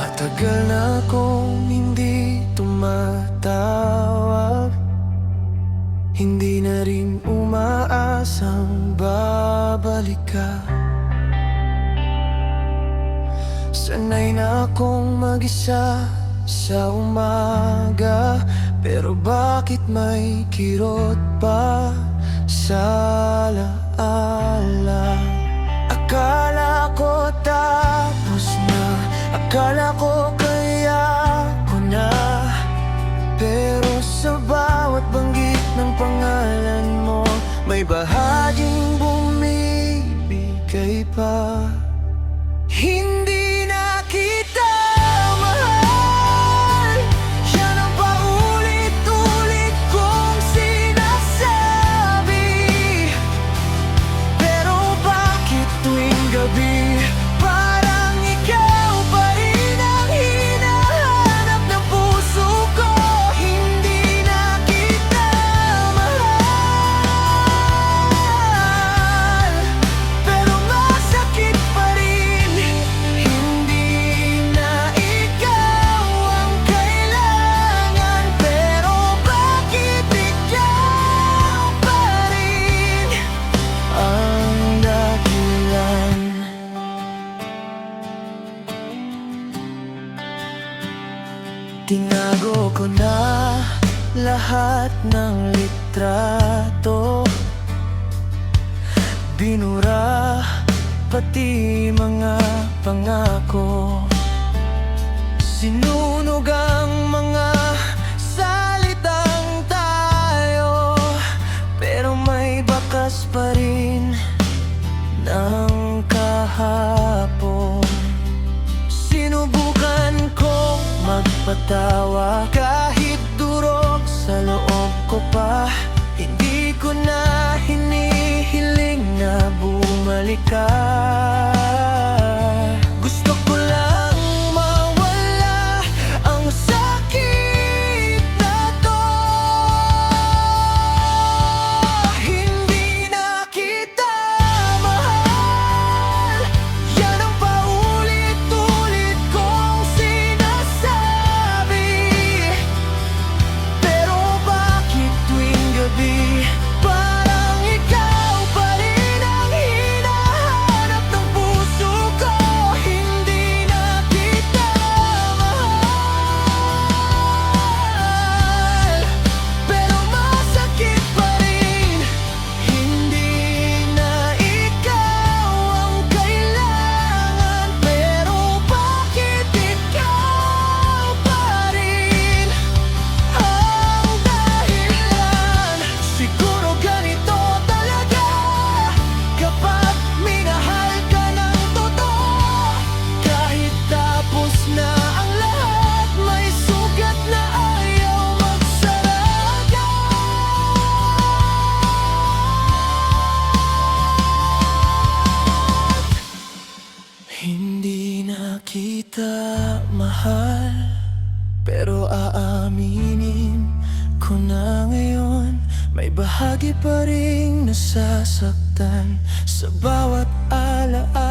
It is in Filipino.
Matagal na akong hindi tumatawag, hindi na rin umaasang babalik ka. Sanay na akong mag-isa sa umaga, pero bakit may kirot pa sa alaala? Akala ko tapos na, akala ko kaya ko na, pero sa bawat banggit ng pangalan mo, may bahaging bumibigay pa. Hindi na kita mahal, yan ang paulit-ulit kong sinasabi. Pero bakit tuwing gabi parang ikaw pa rin ang hinahanap ng puso ko? Hindi na kita mahal, pero masakit pa rin. Hindi na ikaw ang kailangan, pero bakit ikaw pa rin ang dahilan? Tinago ko na lahat ng litrato, binura pati mga pangako, sinunog ang mga salitang tayo, pero may bakas pa rin ng kahapon. Sinubukan ko magpatawa kahit durog sa loob ko pa. Hindi ko na hinihiling na bumalik ka. Gusto ko lang mawala ang sakit na to. Hindi na kita mahal, yan ang paulit-ulit kong sinasabi. Pero bakit tuwing gabi parang ikaw pa rin ang hinahanap ng puso ko? Hindi na kita mahal, pero masakit pa rin. Hindi na ikaw ang kailangan, pero bakit ikaw pa rin ang dahilan? Siguro ganito talaga kapag minahal ka ng totoo. Kahit tapos na ang lahat, may sugat na ayaw magsara. Hindi na kita mahal, pero aaminin ko na ngayon, may bahagi pa ring nasasaktan sa bawat alaala.